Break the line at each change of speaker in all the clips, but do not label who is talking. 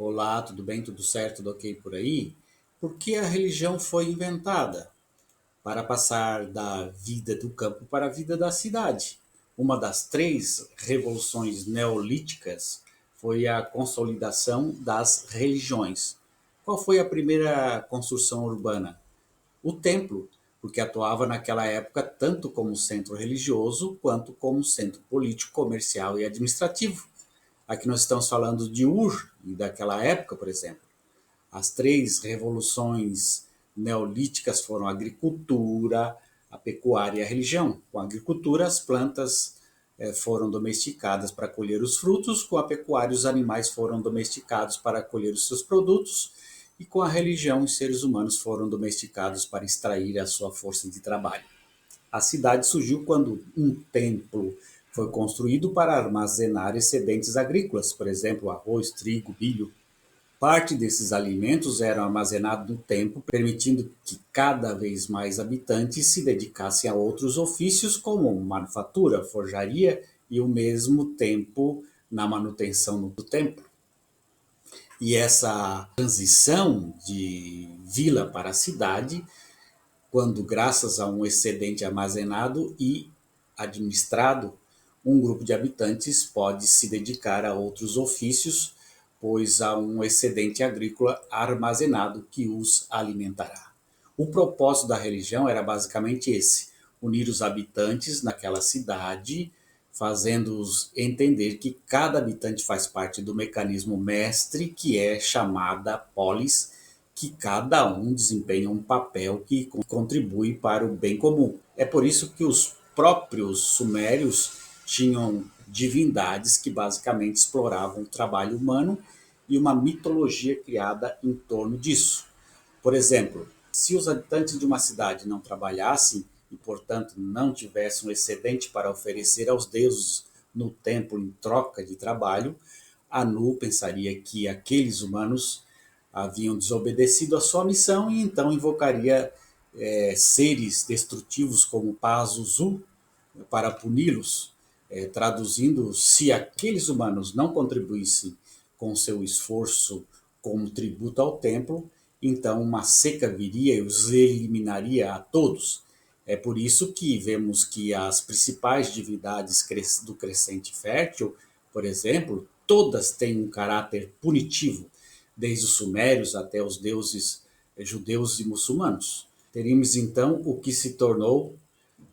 Olá, tudo bem? Tudo certo? Tudo ok por aí? Por que a religião foi inventada? Para passar da vida do campo para a vida da cidade. Uma das três revoluções neolíticas foi a consolidação das religiões. Qual foi a primeira construção urbana? O templo, porque atuava naquela época tanto como centro religioso quanto como centro político, comercial e administrativo. Aqui nós estamos falando de Ur, e daquela época, por exemplo. As três revoluções neolíticas foram a agricultura, a pecuária e a religião. Com a agricultura, as plantas foram domesticadas para colher os frutos, com a pecuária, os animais foram domesticados para colher os seus produtos, e com a religião, os seres humanos foram domesticados para extrair a sua força de trabalho. A cidade surgiu quando um templo foi construído para armazenar excedentes agrícolas, por exemplo, arroz, trigo, milho. Parte desses alimentos eram armazenados no templo, permitindo que cada vez mais habitantes se dedicassem a outros ofícios, como manufatura, forjaria e, ao mesmo tempo, na manutenção do templo. E essa transição de vila para cidade, quando, graças a um excedente armazenado e administrado, um grupo de habitantes pode se dedicar a outros ofícios, pois há um excedente agrícola armazenado que os alimentará. O propósito da religião era basicamente esse: unir os habitantes naquela cidade, fazendo-os entender que cada habitante faz parte do mecanismo mestre, que é chamada polis, que cada um desempenha um papel que contribui para o bem comum. É por isso que os próprios sumérios tinham divindades que basicamente exploravam o trabalho humano e uma mitologia criada em torno disso. Por exemplo, se os habitantes de uma cidade não trabalhassem e, portanto, não tivessem um excedente para oferecer aos deuses no templo em troca de trabalho, Anu pensaria que aqueles humanos haviam desobedecido a sua missão e então invocaria seres destrutivos como Pazuzu para puni-los, traduzindo: se aqueles humanos não contribuíssem com seu esforço como tributo ao templo, então uma seca viria e os eliminaria a todos. É por isso que vemos que as principais divindades do crescente fértil, por exemplo, todas têm um caráter punitivo, desde os sumérios até os deuses judeus e muçulmanos. Teríamos então o que se tornou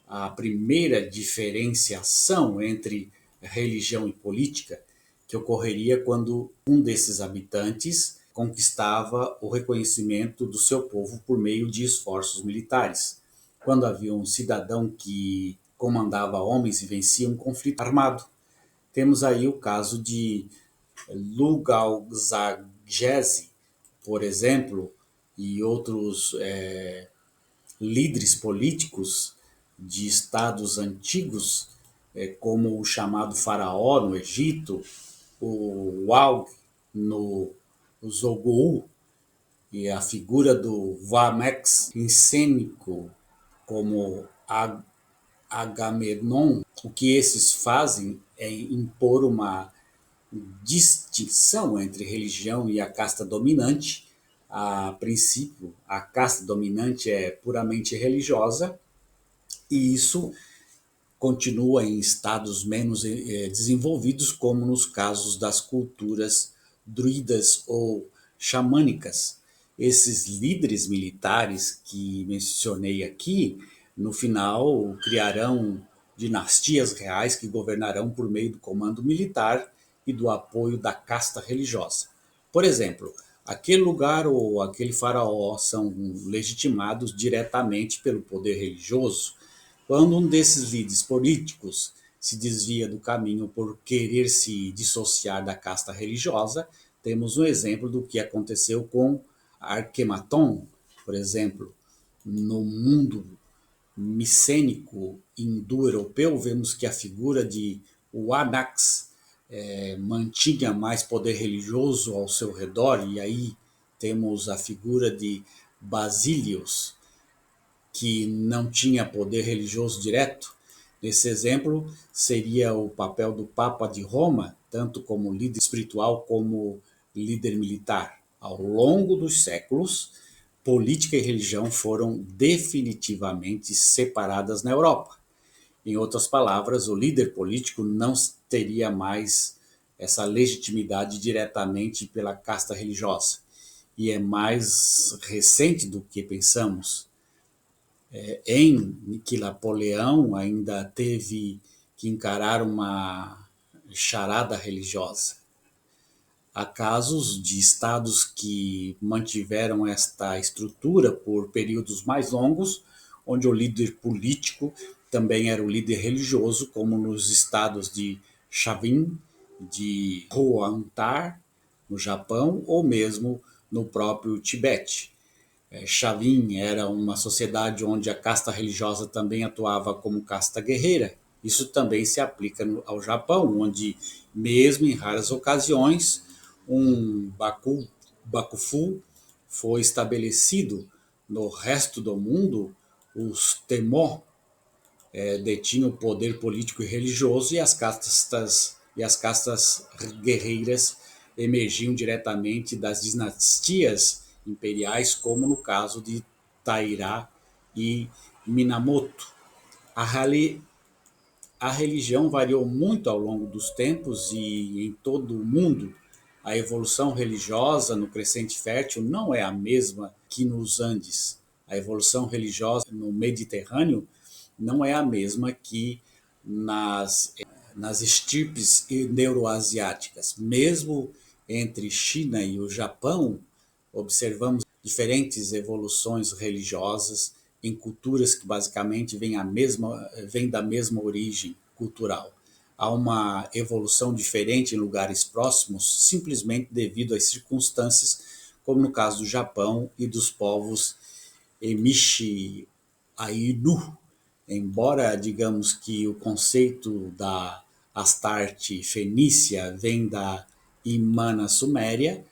a primeira diferenciação entre religião e política, que ocorreria quando um desses habitantes conquistava o reconhecimento do seu povo por meio de esforços militares. Quando havia um cidadão que comandava homens e vencia um conflito armado. Temos aí o caso de Lugalzagese, por exemplo, e outros líderes políticos de estados antigos, como o chamado faraó no Egito, o Wag no Zogou, e a figura do Vamex Insênico como Agamenon. O que esses fazem é impor uma distinção entre religião e a casta dominante. A princípio, a casta dominante é puramente religiosa, e isso continua em estados menos desenvolvidos, como nos casos das culturas druidas ou xamânicas. Esses líderes militares que mencionei aqui, no final, criarão dinastias reais que governarão por meio do comando militar e do apoio da casta religiosa. Por exemplo, aquele lugar ou aquele faraó são legitimados diretamente pelo poder religioso. Quando um desses líderes políticos se desvia do caminho por querer se dissociar da casta religiosa, temos um exemplo do que aconteceu com Arquematon, por exemplo. No mundo micênico hindu-europeu, vemos que a figura de Wanax mantinha mais poder religioso ao seu redor, e aí temos a figura de Basílios, que não tinha poder religioso direto. Nesse exemplo, seria o papel do Papa de Roma, tanto como líder espiritual como líder militar. Ao longo dos séculos, política e religião foram definitivamente separadas na Europa. Em outras palavras, o líder político não teria mais essa legitimidade diretamente pela casta religiosa. E é mais recente do que pensamos, em que Napoleão ainda teve que encarar uma charada religiosa. Há casos de estados que mantiveram esta estrutura por períodos mais longos, onde o líder político também era o líder religioso, como nos estados de Chavin, de Huantar, no Japão, ou mesmo no próprio Tibete. Chavin era uma sociedade onde a casta religiosa também atuava como casta guerreira. Isso também se aplica ao Japão, onde, mesmo em raras ocasiões, um bakufu foi estabelecido. No resto do mundo, os Temó detinham o poder político e religioso, e as castas guerreiras emergiam diretamente das dinastias imperiais, como no caso de Taira e Minamoto. A, a religião variou muito ao longo dos tempos e em todo o mundo. A evolução religiosa no Crescente Fértil não é a mesma que nos Andes. A evolução religiosa no Mediterrâneo não é a mesma que nas estirpes neuroasiáticas. Mesmo entre China e o Japão, observamos diferentes evoluções religiosas em culturas que basicamente vêm da mesma origem cultural. Há uma evolução diferente em lugares próximos, simplesmente devido às circunstâncias, como no caso do Japão e dos povos Emishi Ainu. Embora digamos que o conceito da Astarte fenícia vem da Imana suméria,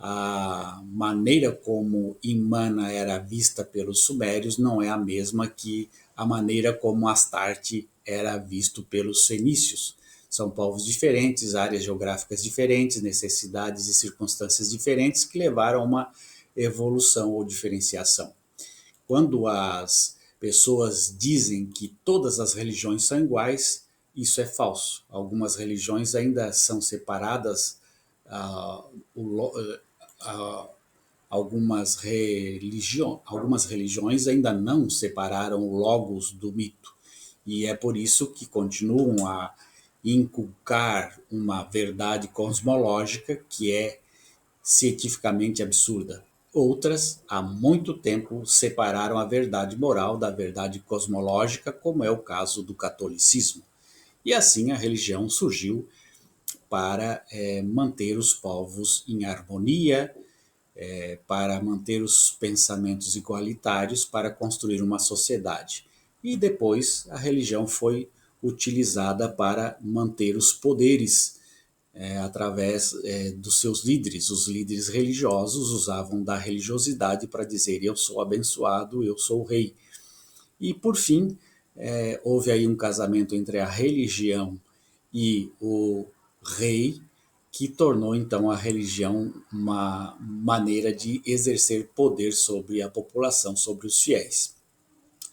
a maneira como Imana era vista pelos sumérios não é a mesma que a maneira como Astarte era visto pelos fenícios. São povos diferentes, áreas geográficas diferentes, necessidades e circunstâncias diferentes que levaram a uma evolução ou diferenciação. Quando as pessoas dizem que todas as religiões são iguais, isso é falso. Algumas religiões ainda são separadas, uh, algumas religiões ainda não separaram o logos do mito. E é por isso que continuam a inculcar uma verdade cosmológica que é cientificamente absurda. Outras, há muito tempo, separaram a verdade moral da verdade cosmológica, como é o caso do catolicismo. E assim a religião surgiu para manter os povos em harmonia, para manter os pensamentos igualitários, para construir uma sociedade. E depois a religião foi utilizada para manter os poderes através dos seus líderes. Os líderes religiosos usavam da religiosidade para dizer: eu sou abençoado, eu sou o rei. E por fim, houve aí um casamento entre a religião e o rei, que tornou então a religião uma maneira de exercer poder sobre a população, sobre os fiéis.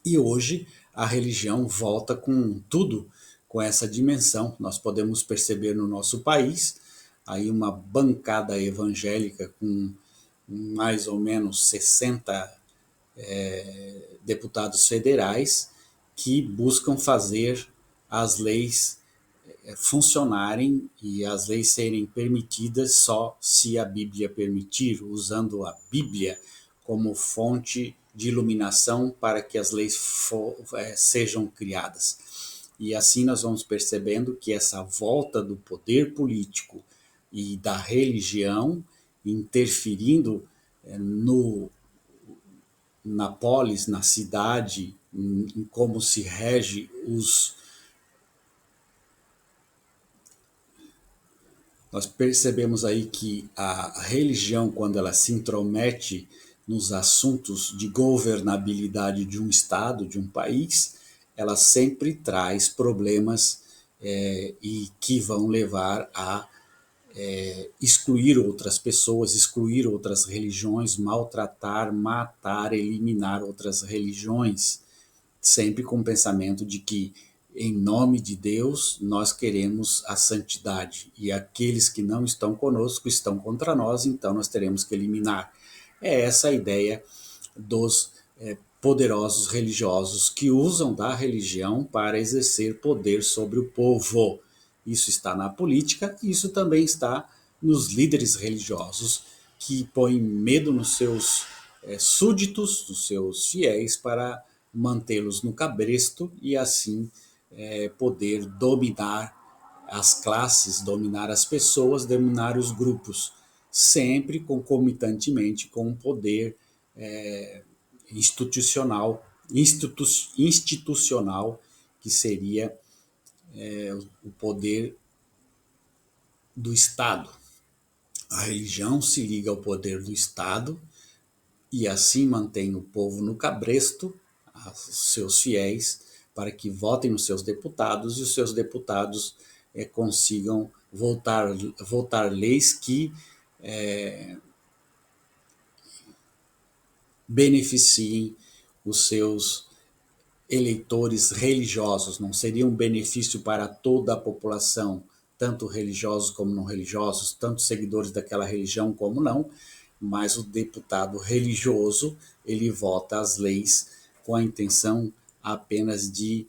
E hoje a religião volta com tudo, com essa dimensão. Nós podemos perceber no nosso país aí uma bancada evangélica com mais ou menos 60 deputados federais que buscam fazer as leis funcionarem e as leis serem permitidas só se a Bíblia permitir, usando a Bíblia como fonte de iluminação para que as leis sejam criadas. E assim nós vamos percebendo que essa volta do poder político e da religião interferindo na polis, na cidade, em como se rege Nós percebemos aí que a religião, quando ela se intromete nos assuntos de governabilidade de um estado, de um país, ela sempre traz problemas e que vão levar a excluir outras pessoas, excluir outras religiões, maltratar, matar, eliminar outras religiões, sempre com o pensamento de que, em nome de Deus, nós queremos a santidade, e aqueles que não estão conosco estão contra nós, então nós teremos que eliminar. É essa a ideia dos poderosos religiosos que usam da religião para exercer poder sobre o povo. Isso está na política, e isso também está nos líderes religiosos que põem medo nos seus súditos, nos seus fiéis, para mantê-los no cabresto e assim poder dominar as classes, dominar as pessoas, dominar os grupos, sempre concomitantemente com o poder institucional, institucional, que seria o poder do Estado. A religião se liga ao poder do Estado e assim mantém o povo no cabresto, seus fiéis, para que votem nos seus deputados e os seus deputados consigam votar leis que beneficiem os seus eleitores religiosos. Não seria um benefício para toda a população, tanto religiosos como não religiosos, tanto seguidores daquela religião como não, mas o deputado religioso, ele vota as leis com a intenção apenas de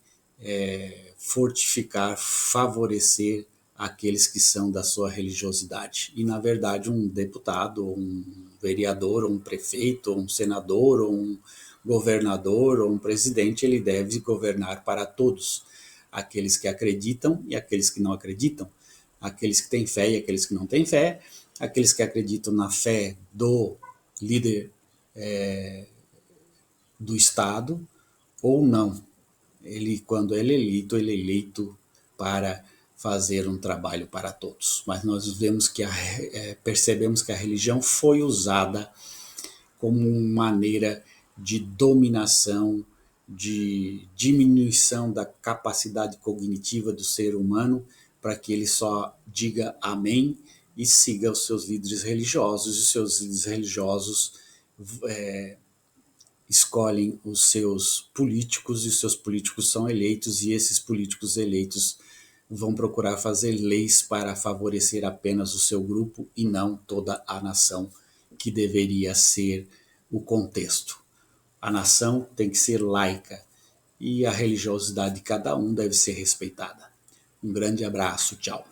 fortificar, favorecer aqueles que são da sua religiosidade. E, na verdade, um deputado, um vereador, ou um prefeito, ou um senador, ou um governador, ou um presidente, ele deve governar para todos, aqueles que acreditam e aqueles que não acreditam, aqueles que têm fé e aqueles que não têm fé, aqueles que acreditam na fé do líder do Estado ou não. Quando ele é eleito para fazer um trabalho para todos. Mas nós vemos que percebemos que a religião foi usada como maneira de dominação, de diminuição da capacidade cognitiva do ser humano, para que ele só diga amém e siga os seus líderes religiosos. E os seus líderes religiosos escolhem os seus políticos, e os seus políticos são eleitos, e esses políticos eleitos vão procurar fazer leis para favorecer apenas o seu grupo e não toda a nação, que deveria ser o contexto. A nação tem que ser laica e a religiosidade de cada um deve ser respeitada. Um grande abraço, tchau.